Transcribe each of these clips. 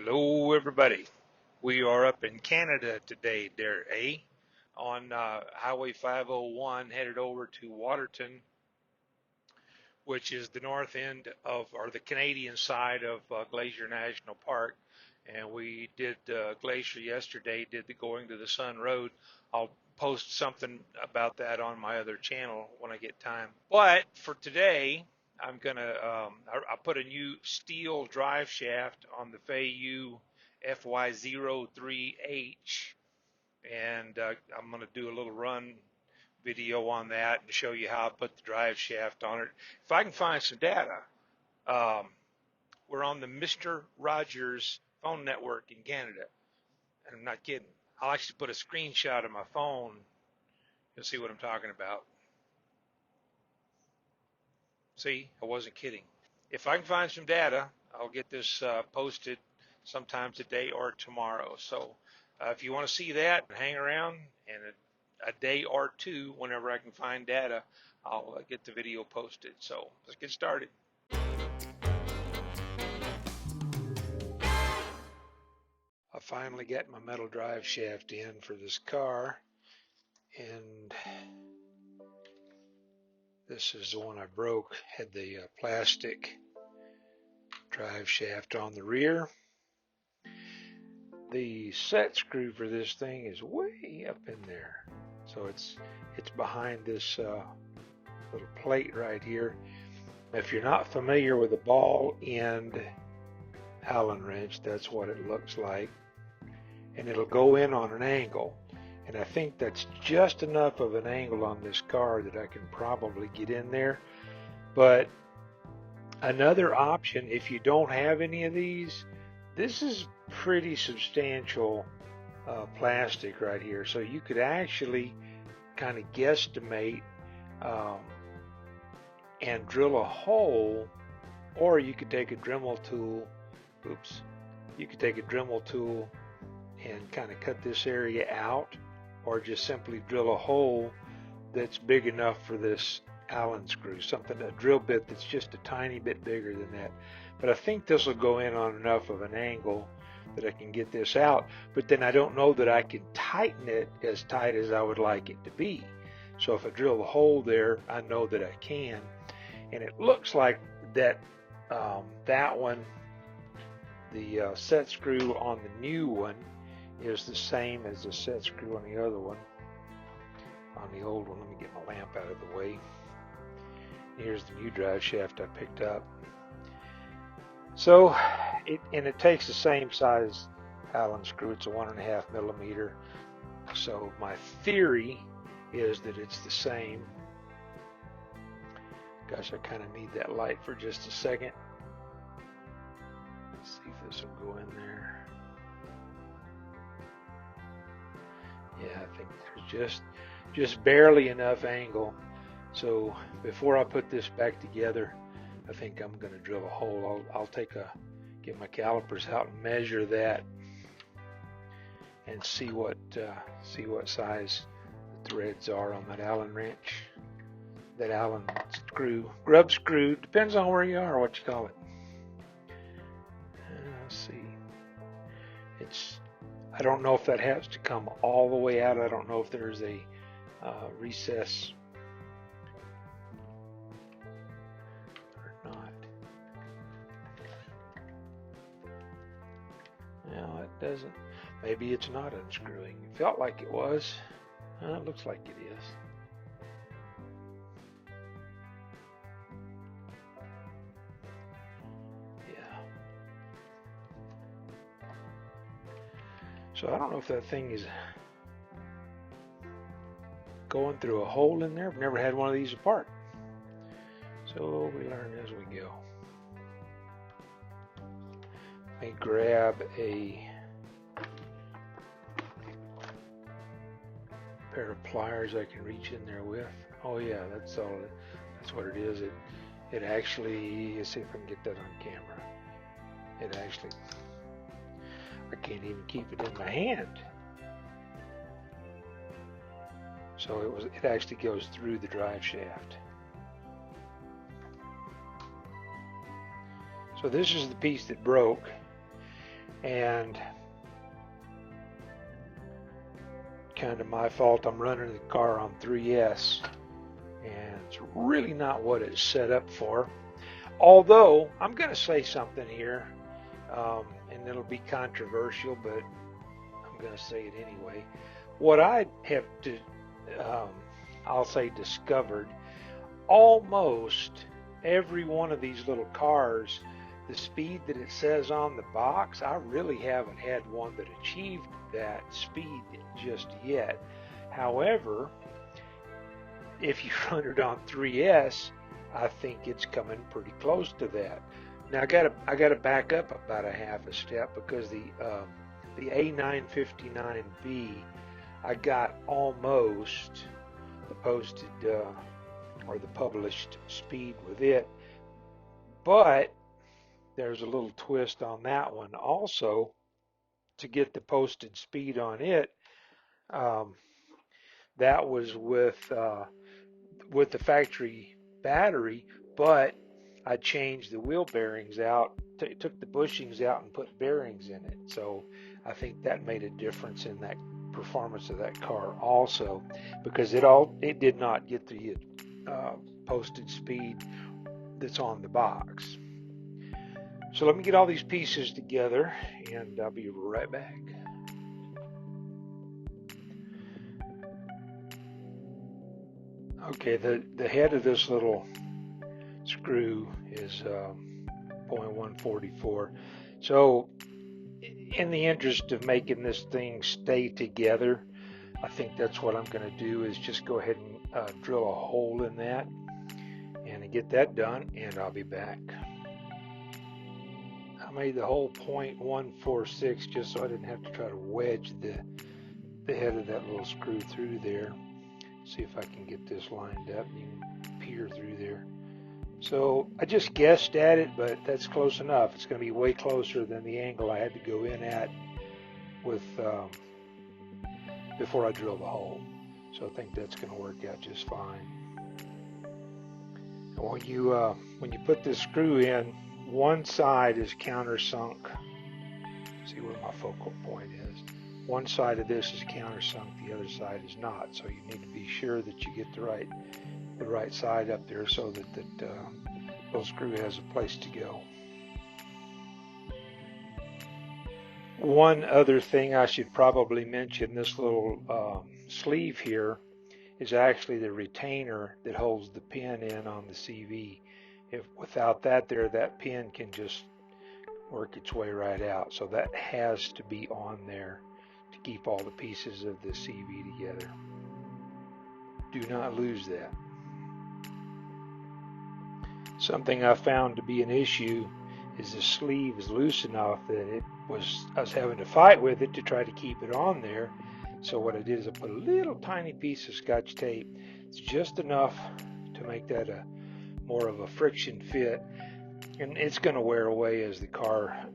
Hello, everybody. We are up in Canada today, there, on Highway 501, headed over to Waterton, which is the north end of, or the Canadian side of Glacier National Park. And we did Glacier yesterday, did the Going to the Sun Road. I'll post something about that on my other channel when I get time. But for today, I'm gonna I put a new steel drive shaft on the Feiyue FY03h, and I'm gonna do a little run video on that and show you how I put the drive shaft on it. If I can find some data, we're on the Mr. Rogers phone network in Canada, and I'm not kidding. I'll actually put a screenshot of my phone. You'll see what I'm talking about. See, I wasn't kidding. If I can find some data, I'll get this posted sometime today or tomorrow. So if you want to see that, hang around, and a day or two, whenever I can find data, I'll get the video posted. So let's get started. I finally got my metal drive shaft in for this car, and this is the one I broke. Had the plastic drive shaft on the rear. The set screw for this thing is way up in there, so it's behind this little plate right here. If you're not familiar with a ball end Allen wrench, that's what it looks like, and it'll go in on an angle, and I think that's just enough of an angle on this car that I can probably get in there. But another option, if you don't have any of these, this is pretty substantial plastic right here, so you could actually kind of guesstimate and drill a hole, or you could take a Dremel tool. You could take a Dremel tool and kind of cut this area out, or just simply drill a hole that's big enough for this Allen screw, a drill bit that's just a tiny bit bigger than that. But I think this will go in on enough of an angle that I can get this out, but then I don't know that I can tighten it as tight as I would like it to be. So if I drill a hole there, I know that I can. And it looks like that that one, the set screw on the new one, is the same as the set screw on the other one. On the old one, let me get my lamp out of the way. Here's the new drive shaft I picked up. So it takes the same size Allen screw. It's a 1.5 millimeter. So my theory is that it's the same. Gosh, I kind of need that light for just a second. Let's see if this will go in there. Yeah, I think there's just barely enough angle. So before I put this back together, I think I'm going to drill a hole. I'll get my calipers out and measure that, and see what size the threads are on that Allen wrench, that Allen screw, grub screw. Depends on where you are, what you call it. Let's see. I don't know if that has to come all the way out. I don't know if there's a recess or not. No, it doesn't. Maybe it's not unscrewing. It felt like it was. It looks like it is. Yeah. So I don't know if that thing is going through a hole in there. I've never had one of these apart. So we learn as we go. Let me grab a pair of pliers I can reach in there with. Oh yeah, that's what it is. It actually, let's see if I can get that on camera. It actually, I can't even keep it in my hand. So it actually goes through the drive shaft. So this is the piece that broke. and kind of my fault. I'm running the car on 3S, and it's really not what it's set up for. Although I'm going to say something here, and it'll be controversial, but I'm going to say it anyway. What I have I'll say discovered, almost every one of these little cars, the speed that it says on the box, I really haven't had one that achieved that speed just yet. However, if you run it on 3S, I think it's coming pretty close to that. Now I gotta back up about a half a step, because the A959B, I got almost the posted or the published speed with it, but there's a little twist on that one also. To get the posted speed on it, that was with the factory battery, but I changed the wheel bearings out, took the bushings out and put bearings in it. So I think that made a difference in that performance of that car also, because it did not get the posted speed that's on the box. So let me get all these pieces together, and I'll be right back. Okay, the head of this little screw is 0.144. So in the interest of making this thing stay together, I think that's what I'm going to do, is just go ahead and drill a hole in that and get that done, and I'll be back. I made the hole 0.146 just so I didn't have to try to wedge the head of that little screw through there. See if I can get this lined up. You can peer through there. So I just guessed at it, but that's close enough. It's going to be way closer than the angle I had to go in at with before I drill the hole. So I think that's going to work out just fine. And when you put this screw in, one side is countersunk. See where my focal point is. One side of this is countersunk, the other side is not. So you need to be sure that you get the right side up there, so that little screw has a place to go. One other thing I should probably mention, this little sleeve here is actually the retainer that holds the pin in on the CV. Without that there, that pin can just work its way right out. So that has to be on there to keep all the pieces of the CV together. Do not lose that. Something I found to be an issue is the sleeve is loose enough that I was having to fight with it to try to keep it on there. So what I did is I put a little tiny piece of Scotch tape. It's just enough to make that more of a friction fit, and it's going to wear away as the car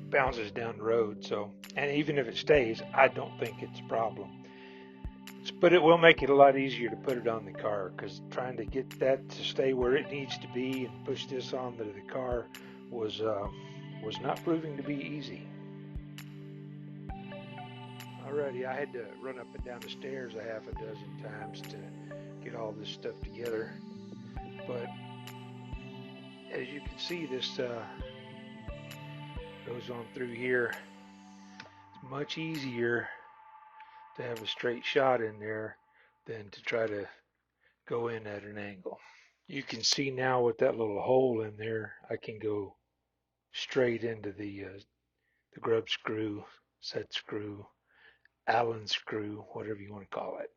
bounces down the road. So, and even if it stays, I don't think it's a problem. But it will make it a lot easier to put it on the car, because trying to get that to stay where it needs to be and push this onto the car was not proving to be easy. Alrighty, I had to run up and down the stairs a half a dozen times to get all this stuff together. But as you can see, this goes on through here. It's much easier to have a straight shot in there than to try to go in at an angle. You can see now with that little hole in there, I can go straight into the grub screw, set screw, Allen screw, whatever you want to call it.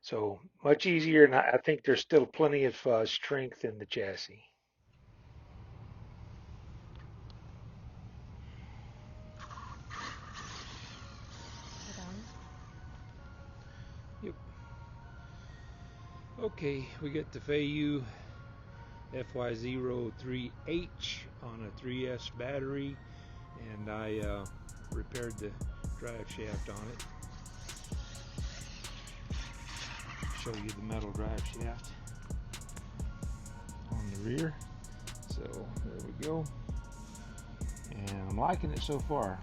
So much easier, and I think there's still plenty of strength in the chassis. Yep. Okay, we got the Feiyue FY03h on a 3S battery, and I repaired the drive shaft on it. Show you the metal drive shaft on the rear. So there we go. And liking it so far.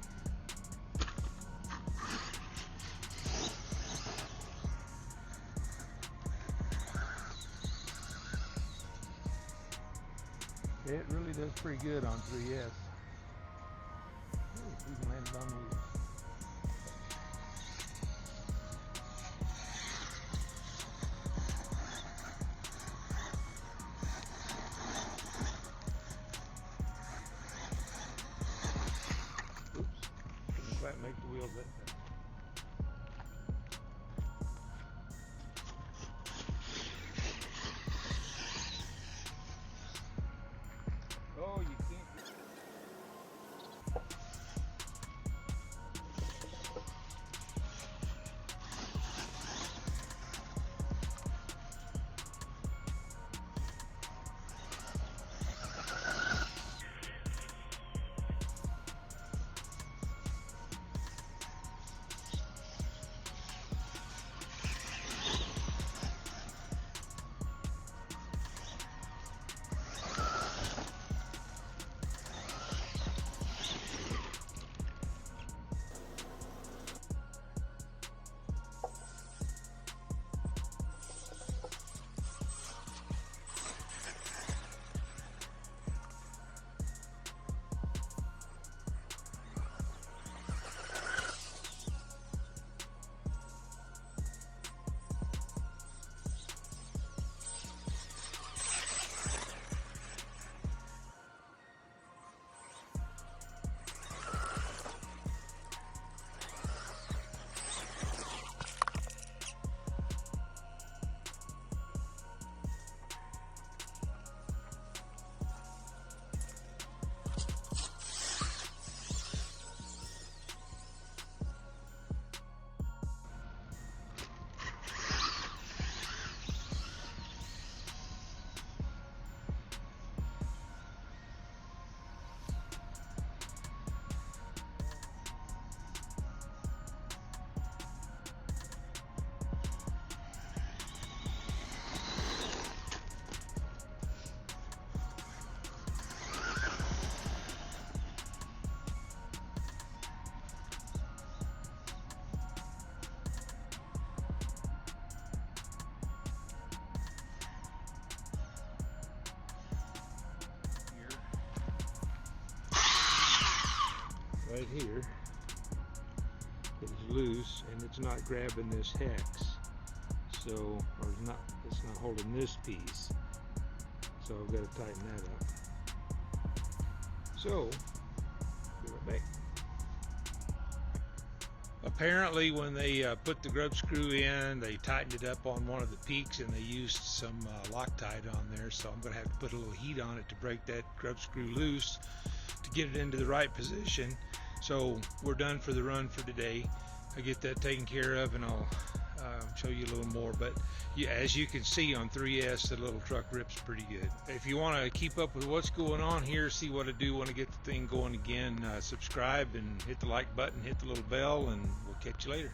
It really does pretty good on 3S. Ooh, even landed on wheels. Oops, didn't quite make the wheels that fast. Oh, you can't. Right here, it's loose and it's not grabbing this hex, so, or it's not holding this piece, so I've got to tighten that up. So, give it back. Apparently when they put the grub screw in, they tightened it up on one of the peaks and they used some Loctite on there, so I'm going to have to put a little heat on it to break that grub screw loose to get it into the right position. So we're done for the run for today. I get that taken care of and I'll show you a little more, but yeah, as you can see on 3S, the little truck rips pretty good. If you want to keep up with what's going on here, see what I do when I get the thing going again, subscribe and hit the like button, hit the little bell, and we'll catch you later.